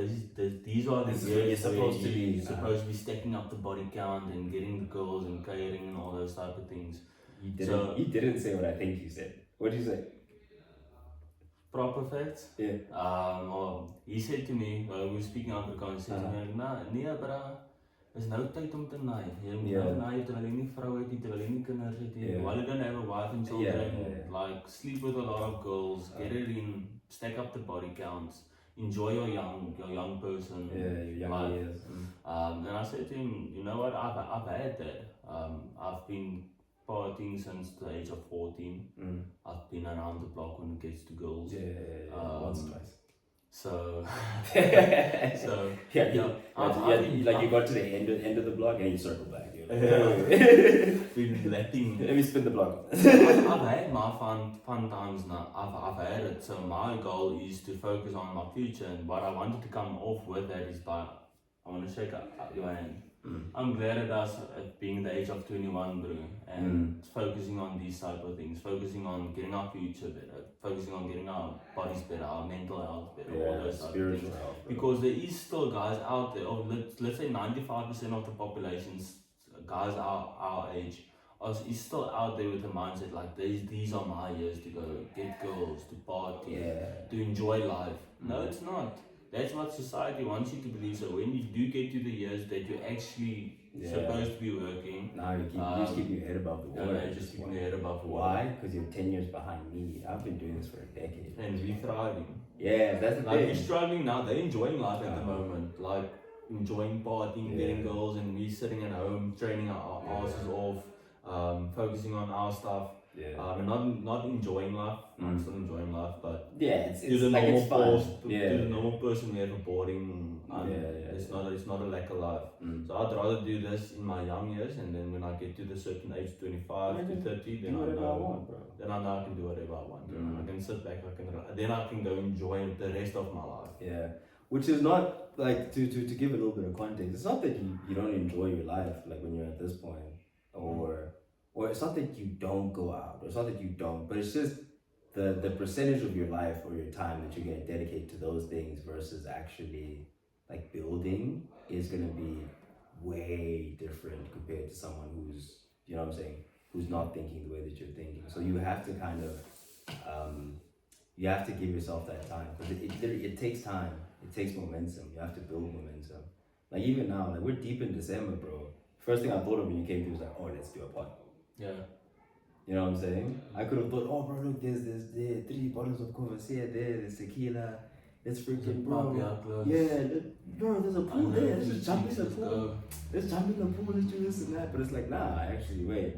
these are the years you're supposed to be supposed to be stacking up the body count and getting the girls and catering and all those type of things. You didn't say what I think you said. What did you say? Proper facts? Yeah. Well, he said to me, we were speaking Afrikaans, he said to me, nee bra, is nou tyd om te naai. Jy moet nou naai terwyl jy nie vrou het nie, terwyl jy nie kinders het nie. While you don't have a wife and children, like sleep with a lot of girls, get it in, stack up the body counts. Enjoy your young person. Yeah, your young years. And I said to him, you know what, I've had that. I've been partying since the age of 14. I've been around the block when it gets to girls. Once, twice. So, so yeah, you got to the end of the block and you circle back. Been letting. Let me spin the block. I've had my fun times now. I've had it. So my goal is to focus on my future, and what I wanted to come off with that is I want to shake up your hand. I'm glad at us at being the age of 21, bro, and focusing on these type of things, focusing on getting our future better, focusing on getting our bodies better, our mental health better, all those type of things. Health, because there is still guys out there, let's say 95% of the population's guys our age is still out there with the mindset like these are my years to go get girls, to party, to enjoy life. No, it's not. That's what society wants you to believe. So when you do get to the years that you're actually supposed to be working, you just keep your head above the water. Yeah, just keeping your head above the water. Why? Because you're 10 years behind me. I've been doing this for a decade. And we're thriving. Yeah, that's the like thing. We're struggling now. They're enjoying life at the moment. Like enjoying partying, getting girls, and we sitting at home training our asses off, focusing on our stuff. And not enjoying life. I'm still enjoying life, but it's to the like normal it's fun. to the normal person, we have a boring. It's not a lack of life. So I'd rather do this in my young years, and then when I get to the certain age, 25 to 30, then I know I can do whatever I want. I can sit back. Then I can go enjoy the rest of my life. Yeah, which is not like to give a little bit of context. It's not that you don't enjoy your life like when you're at this point, or it's not that you don't go out, or it's not that you don't, but it's just the percentage of your life or your time that you're going to dedicate to those things versus actually like building is going to be way different compared to someone who's, you know what I'm saying, who's not thinking the way that you're thinking. So you have to kind of you have to give yourself that time, because it takes time, it takes momentum. You have to build momentum. Like even now, like we're deep in December, bro. First thing I thought of when you came through was like, oh, let's do a pod. Yeah. You know what I'm saying? I could have thought, oh bro, look, there's 3 bottles of Courvoisier there, there's tequila, it's freaking bro. Bro, there's a pool there, let's just jump in the pool. Let's jump in the pool, let's do this and that. But it's like, nah, actually, wait.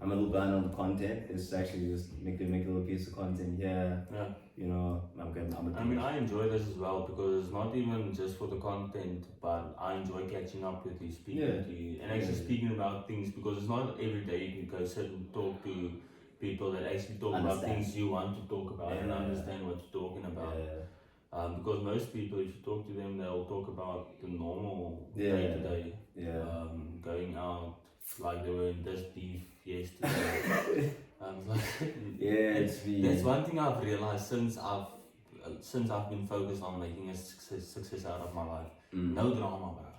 I'm a little behind on the content. It's actually just make a little piece of content here. Yeah. You know, I enjoy this as well, because it's not even just for the content, but I enjoy catching up with you, speaking to you, and actually speaking about things, because it's not every day you can go sit and talk to people that actually talk about things you want to talk about and understand what you're talking about. Because most people, if you talk to them, they'll talk about the normal day-to-day, going out, like they were in this beef yesterday. That's one thing I've realized since I've been focused on making a success out of my life. No drama, bro.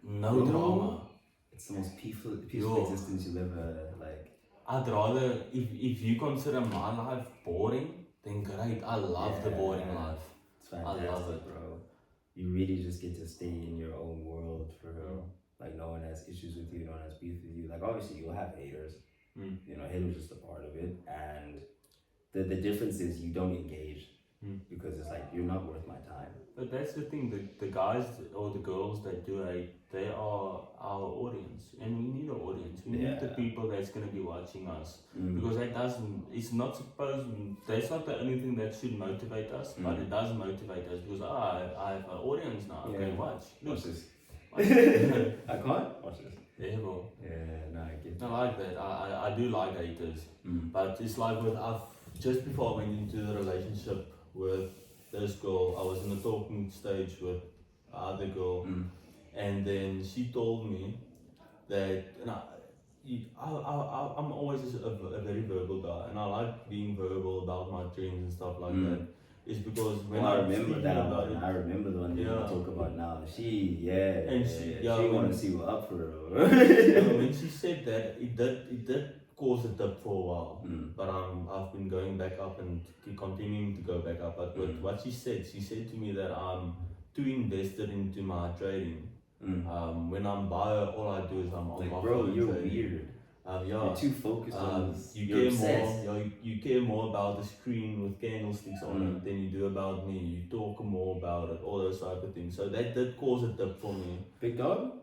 No drama. It's the most peaceful existence you'll ever like. I'd rather, if you consider my life boring, then great. I love the boring life. It's fantastic, I love it, bro. You really just get to stay in your own world for real. Like no one has issues with you, no one has beef with you. Like obviously you'll have haters. You know, haters is just a part of it, and the difference is you don't engage because it's like you're not worth my time. But that's the thing, the guys or the girls that do hate, they are our audience, and we need an audience. We need the people that's gonna be watching us, because that's not the only thing that should motivate us, but it does motivate us, because I have an audience now. Okay, watch this. I can't watch this. Yeah, bro. Yeah, no, I get that. I like that. I do like haters. But it's like just before I went into the relationship with this girl, I was in the talking stage with the other girl, and then she told me that, I'm always a very verbal guy, and I like being verbal about my dreams and stuff like that. Is because when I remember that one. I remember the one you talk about now. She want to see you up for real. When she said that, it did cause a dip for a while. But I've been going back up and continuing to go back up. But with what she said to me that I'm too invested into my trading. When I'm buyer, all I do is I'm on my bro, phone you're trading. Weird. You're too focused on this. You care more about the screen with candlesticks on it than you do about me. You talk more about it, all those type of things. So that did cause a dip for me. Big dog?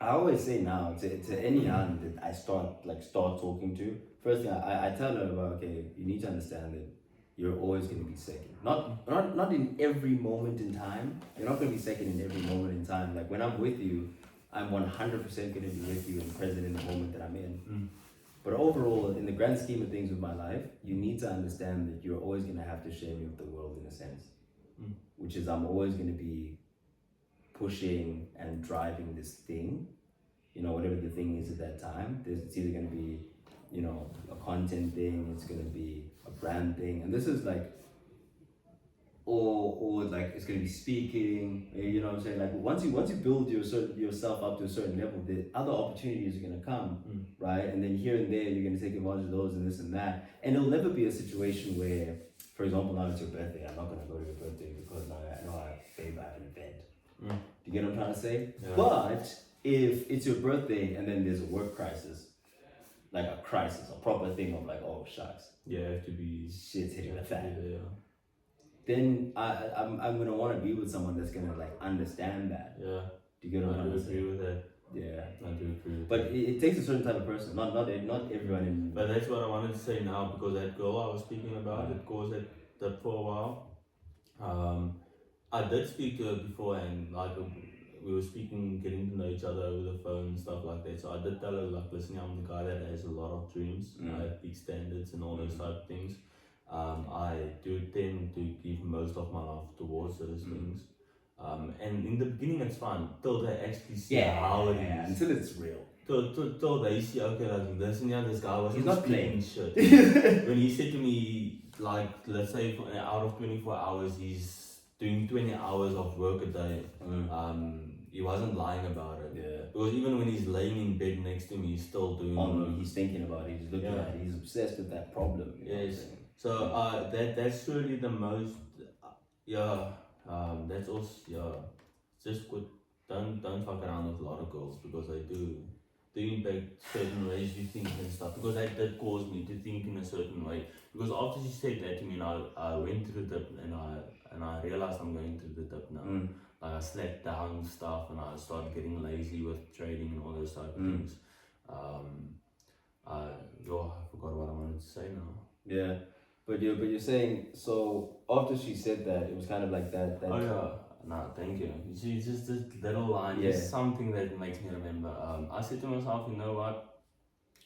I always say now to any aunt that I start talking to, first thing I tell her about, okay, you need to understand that you're always going to be second. Not in every moment in time. You're not going to be second in every moment in time. Like when I'm with you, I'm 100% going to be with you and present in the moment that I'm in. But overall, in the grand scheme of things with my life, you need to understand that you're always going to have to share me with the world in a sense. Which is I'm always going to be pushing and driving this thing, whatever the thing is at that time. It's either going to be, a content thing, it's going to be a brand thing. And this is like, or like it's going to be speaking, you know what I'm saying? Like once you build yourself up to a certain level, the other opportunities are going to come, right? And then here and there, you're going to take advantage of those and this and that. And it'll never be a situation where, for example, now it's your birthday, I'm not going to go to your birthday because now I know I have an event. Do you get what I'm trying to say? Yeah. But if it's your birthday and then there's a work crisis, like a crisis, a proper thing of like, oh shucks, yeah, have to be shit's hitting the fan. Then I'm gonna want to be with someone that's gonna like understand that. Yeah. Do you get what I'm trying to say? I agree with that. Yeah, I do agree with but that. It takes a certain type of person, not everyone in. But that's what I wanted to say now, because that girl I was speaking about, it caused that for a while. I did speak to her before, and like we were speaking, getting to know each other over the phone and stuff like that. So I did tell her, like, listen, I'm the guy that has a lot of dreams. I have big standards and all those type of things. I do tend to give most of my life towards those things. And in the beginning it's fun, till they actually see how it is. Until it's real. Till they see, okay, like this guy wasn't not playing shit. When he said to me, like, let's say out of 24 hours, he's doing 20 hours of work a day. He wasn't lying about it. Yeah. Because even when he's laying in bed next to me, he's still doing work. He's thinking about it, he's looking at it, he's obsessed with that problem. Yes. So that's really the most, that's also, just good. Don't fuck around with a lot of girls, because they do impact certain ways you think and stuff, because that caused me to think in a certain way. Because after she said that to me, I went through the dip, and I realized I'm going through the dip now. Like I slacked down stuff, and I started getting lazy with trading and all those type of things. I forgot what I wanted to say now. Yeah. But you're saying, so after she said that, it was kind of like that. Oh yeah, no, thank you. It's just this little line, just something that makes me remember. I said to myself, you know what?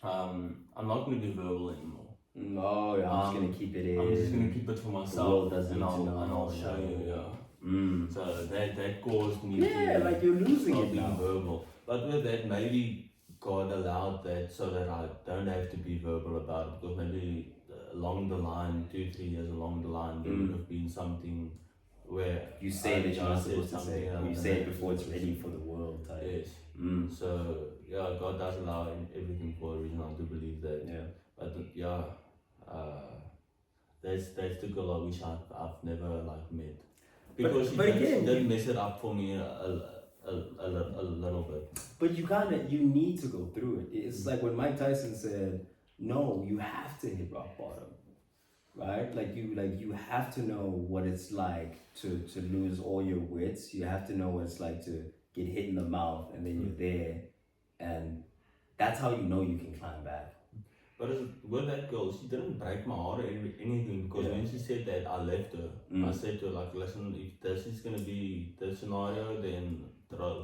I'm not going to be verbal anymore. No, yeah, I'm just going to keep it in. I'm just going to keep it for myself, and I'll show you. So that caused me to like you're losing it being now. verbal. But with that, maybe God allowed that so that I don't have to be verbal about it, because maybe along the line, 2-3 years along the line, there would have been something where you say that you're not supposed to say, or you say it before it's ready for the world type. Yes. So yeah, God does allow everything for a reason. I do believe that. Yeah. But that's the girl I wish I've never like met, because she did mess it up for me a little bit. But you need to go through it. It's like when Mike Tyson said, no, you have to hit rock bottom, right? Like you have to know what it's like to lose all your wits. You have to know what it's like to get hit in the mouth, and then you're there, and that's how you know you can climb back. But with that girl, she didn't break my heart or anything, because when she said that, I left her. I said to her, like, listen, if this is gonna be the scenario, then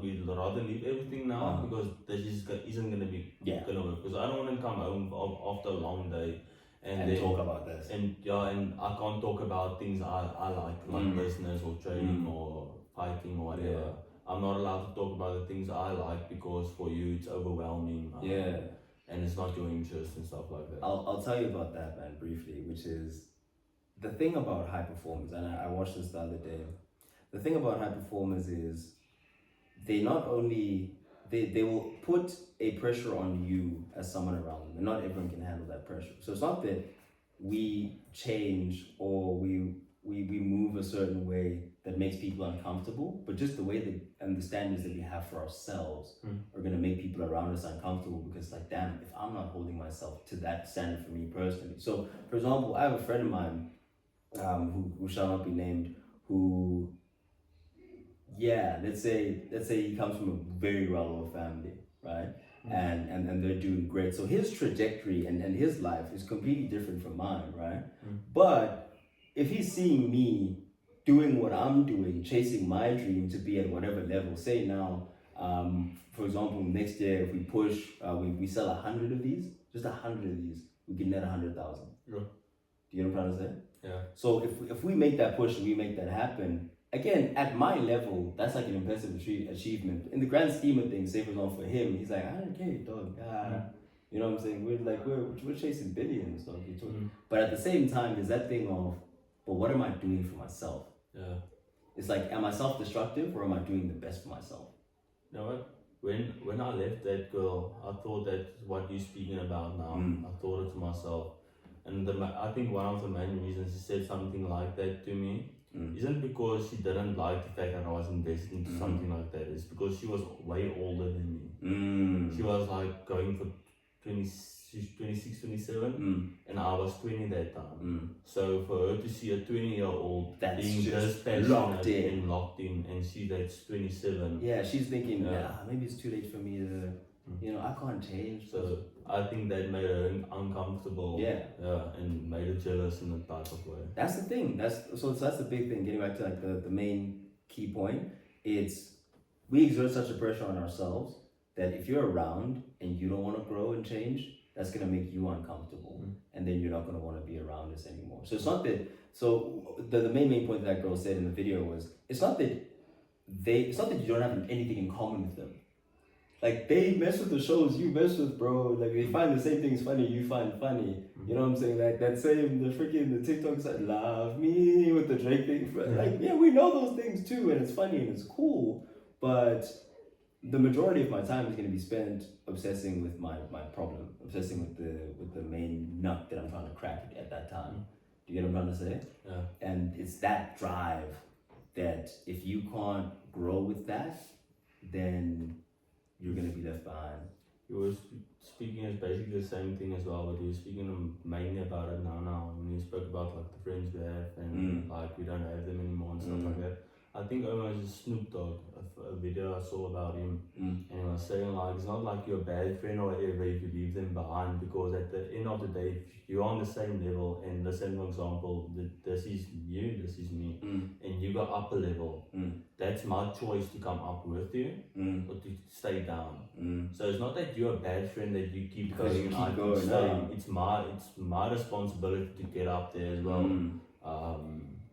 we'd rather leave everything now, because this isn't gonna be gonna work. Because I don't want to come home after a long day and then talk about this. And I can't talk about things I like business or trading or fighting or whatever. Yeah. I'm not allowed to talk about the things I like, because for you it's overwhelming. And it's not your interest and stuff like that. I'll tell you about that, man, briefly, which is the thing about high performers, and I watched this the other day. The thing about high performers is they not only, they will put a pressure on you as someone around them, and not everyone can handle that pressure. So it's not that we change or we move a certain way that makes people uncomfortable, but just the way that and the standards that we have for ourselves are going to make people around us uncomfortable, because like, damn, if I'm not holding myself to that standard for me personally. So for example, I have a friend of mine who shall not be named, who let's say he comes from a very well-off family, right? And they're doing great. So his trajectory and his life is completely different from mine, right? But if he's seeing me doing what I'm doing, chasing my dream to be at whatever level, say now, for example, next year if we push, we sell 100 of these, just 100 of these, we can net 100,000. Yeah. Do you know what I'm trying to say? Yeah. So if we make that push and we make that happen, again, at my level, that's like an impressive achievement. In the grand scheme of things, say for example for him, he's like, 100K, dog. You know what I'm saying? We're chasing billions, dog. But at the same time, there's that thing of, but what am I doing for myself? Yeah. It's like, am I self-destructive or am I doing the best for myself? You know what? When I left that girl, I thought that what you're speaking about now. I thought it to myself. And I think one of the main reasons she said something like that to me isn't because she didn't like the fact that I was investing into something like that. It's because she was way older than me. She was like going for 26, 27, and I was 20 that time. So for her to see a 20-year-old being this passionate and locked in, and see that's 27. Yeah, she's thinking, maybe it's too late for me to, I can't change. So I think that made her uncomfortable. Yeah, and made her jealous in a type of way. That's the thing. That's the big thing. Getting back to like the main key point, it's we exert such a pressure on ourselves that if you're around and you don't want to grow and change, that's gonna make you uncomfortable, and then you're not gonna want to be around us anymore. So it's not that. So the main point that girl said in the video was, it's not that you don't have anything in common with them. Like, they mess with the shows you mess with, bro. Like, they find the same things funny you find funny. You know what I'm saying? Like, the TikTok side, love me with the Drake thing. Like, yeah, we know those things too, and it's funny and it's cool. But the majority of my time is going to be spent obsessing with my problem, obsessing with the main nut that I'm trying to crack at that time. Do you get what I'm trying to say? Yeah. And it's that drive that if you can't grow with that, then you're gonna be left behind. You were speaking is basically the same thing as well, but you were speaking mainly about it now. When you spoke about like the friends we have and like we don't have them anymore and stuff like that. I think almost Snoop Dogg, a video I saw about him, and he was saying like it's not like you're a bad friend or whatever if you leave them behind, because at the end of the day, if you're on the same level, and the same example, this is you, this is me, and you go up a level, that's my choice to come up with you or to stay down. So it's not that you're a bad friend that you keep going and I keep staying. It's my responsibility to get up there as well.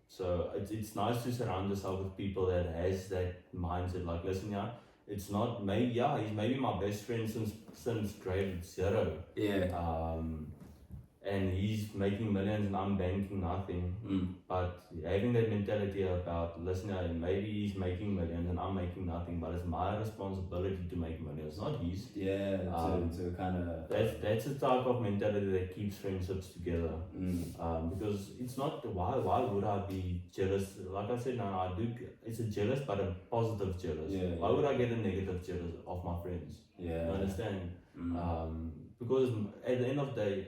So it's nice to surround yourself with people that has that mindset. Like, listen, it's not maybe he's maybe my best friend since grade 0. Yeah. And he's making millions and I'm banking nothing. But having that mentality about, listen, maybe he's making millions and I'm making nothing, but it's my responsibility to make millions, not his. Yeah, to kind of... That's the type of mentality that keeps friendships together. Because it's not, why would I be jealous? Like I said, no, it's a jealous, but a positive jealous. Why would I get a negative jealous of my friends? You understand? Because at the end of the day,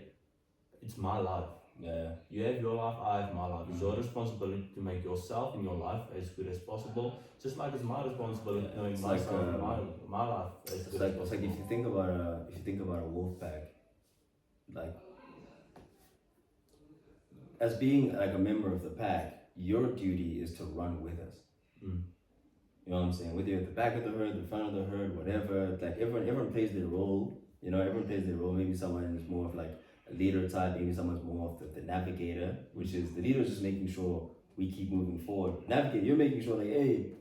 it's my life. Yeah. You have your life, I have my life. It's your responsibility to make yourself and your life as good as possible. Just like it's my responsibility to make myself and my life as good as possible. It's like if you think about a wolf pack, like as being like a member of the pack, your duty is to run with us. You know what I'm saying? Whether you're at the back of the herd, the front of the herd, whatever. Like everyone plays their role. You know, everyone plays their role. Maybe someone is more of like a leader type, maybe someone's more of the navigator, which is the leader is just making sure we keep moving forward. Navigator, you're making sure like, hey,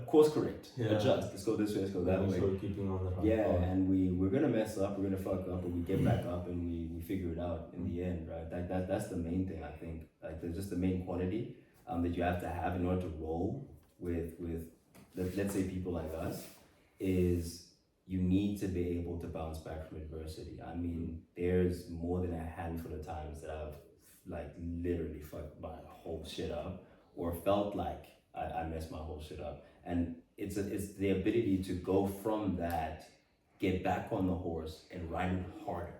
course correct, adjust, let's go this way, let's go that way. So keeping on the right path. And we're gonna mess up, we're gonna fuck up, but we get back up and we figure it out in the end, right? That's the main thing, I think. Like, there's just the main quality that you have to have in order to roll with let's say people like us, is you need to be able to bounce back from adversity. I mean, there's more than a handful of times that I've like literally fucked my whole shit up, or felt like I messed my whole shit up. And it's the ability to go from that, get back on the horse and ride it harder.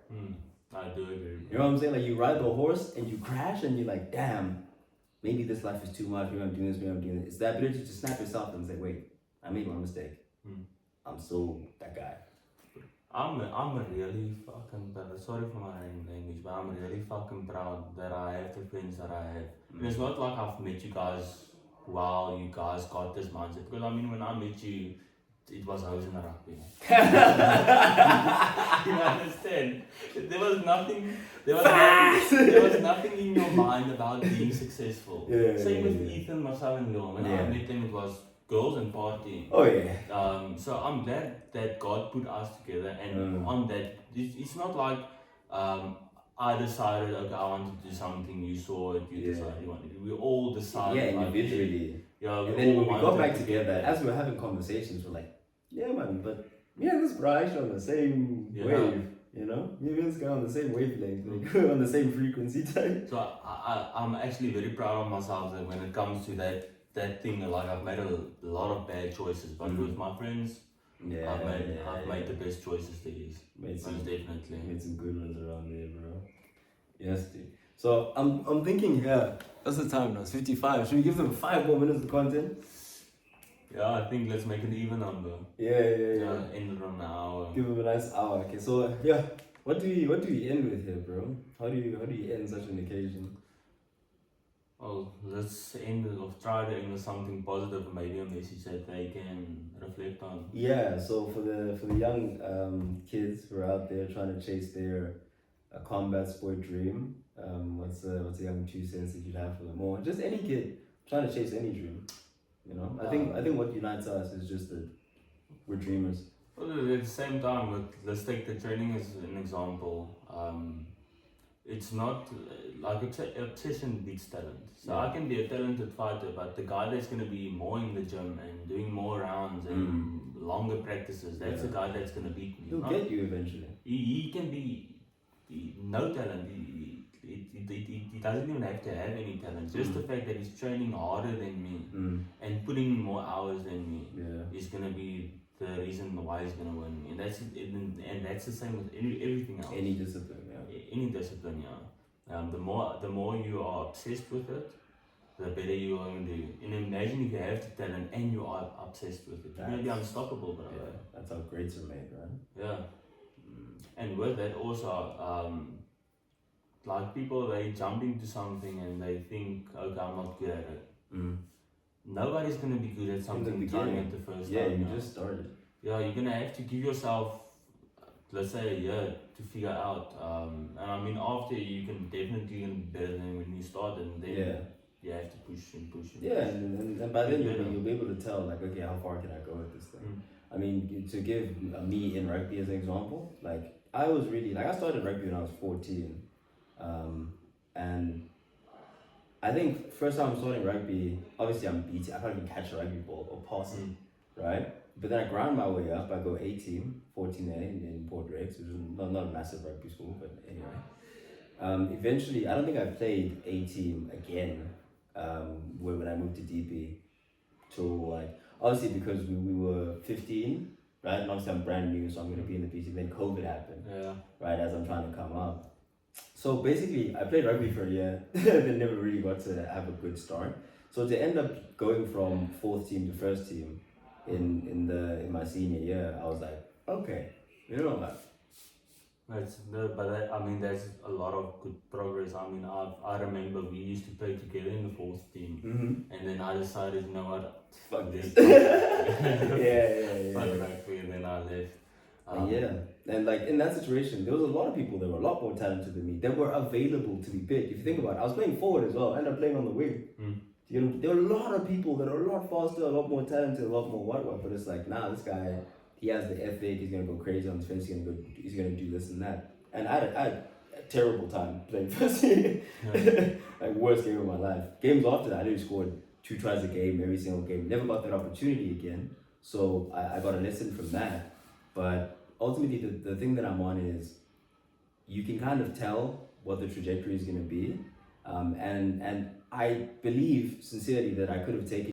I do agree. You know what I'm saying? Like, you ride the horse and you crash and you're like, damn, maybe this life is too much, maybe I'm doing this, maybe I'm doing this. It's the ability to snap yourself and say, wait, I made one mistake. I'm so that guy. I'm really fucking proud. Sorry for my language, but I'm really fucking proud that I have the friends that I have. And it's not like I've met you guys, wow, you guys got this mindset. Because I mean, when I met you, it was I was in a rugby. You understand? There was nothing. There was nothing in your mind about being successful. Same with Ethan, Marcel, and Leon. When I met them, it was girls and partying. Oh yeah. So I'm glad that God put us together, and on that, it's not like I decided, okay, I want to do something. You saw it. You decided you wanted it. We all decided. Yeah, individually. Yeah, and then when we got back together, as we were having conversations, we're like, yeah, man, but me and this bro actually on the same wave, you know? Me and this guy on the same wavelength, like, on the same frequency type. So I'm actually very proud of myself that when it comes to that thing, like I've made a lot of bad choices, but with my friends, I've made the best choices there is. Most definitely. Made some good ones around there, bro. Yes, dude. So I'm thinking here, what's the time now? It's 55. Should we give them 5 more minutes of content? Yeah, I think let's make an even number. Yeah. End it on an hour. Give them a nice hour. Okay, so yeah, what do we end with here, bro? How do you end such an occasion? Well, let's end it off. Try to end with something positive, maybe a message that they can reflect on. Yeah. So for the young kids who are out there trying to chase their combat sport dream, what's a young 2 cents that you'd have for them? Or just any kid trying to chase any dream. You know, I think what unites us is just that we're dreamers. Well, at the same time, let's take the training as an example. It's not like obsession beats talent. So I can be a talented fighter, but the guy that's going to be more in the gym and doing more rounds and longer practices, that's the guy that's going to beat me. He'll get you eventually. He can be no talent. He doesn't even have to have any talent. Just the fact that he's training harder than me and putting in more hours than me is going to be the reason why he's going to win me. And that's the same with everything else. Any discipline, Any discipline, the more you are obsessed with it, the better you are going to do. And imagine if you have the talent and you are obsessed with it. You're going to be unstoppable, bro. Yeah, that's how grades are made, right? Yeah. And with that also, like people, they jump into something and they think, okay, I'm not good at it. Nobody's going to be good at something trying it the first time. Yeah, you just started. Yeah, you're going to have to give yourself, let's say, a year to figure out. And I mean, after you can definitely be better than when you started. And then you have to push and push. Yeah, and by then you'll be able to tell, like, okay, how far can I go with this thing? I mean, to give me in rugby as an example, like, I was really, like, I started rugby when I was 14. And I think first time I'm starting rugby, obviously I'm BT, I can't even catch a rugby ball or pass it, right? But then I grind my way up, I go 18, 14A in Port Rex, which is not a massive rugby school, but anyway. Eventually, I don't think I played A-team again when I moved to DP till, like, obviously because we were 15, right? And obviously I'm brand new, so I'm going to be in the BT. Then COVID happened, right, as I'm trying to come up. So basically, I played rugby for a year, then never really got to have a good start. So to end up going from 4th team to 1st team in my senior year, I was like, okay, you know what? I mean, there's a lot of good progress. I mean, I remember we used to play together in the 4th team, and then I decided, you know what, fuck this. Fuck rugby, and then I left. And like in that situation, there was a lot of people that were a lot more talented than me that were available to be picked. If you think about it, I was playing forward as well. I ended up playing on the wing. You know, there were a lot of people that are a lot faster, a lot more talented, a lot more what. But it's like, nah, this guy, he has the ethic. He's gonna go crazy on defense. He's gonna do this and that. And I had a terrible time playing first. Like worst game of my life. Games after that, I literally scored 2 tries a game every single game. Never got that opportunity again. So I got a lesson from that. But ultimately, the thing that I'm on is you can kind of tell what the trajectory is going to be. And I believe sincerely that I could have taken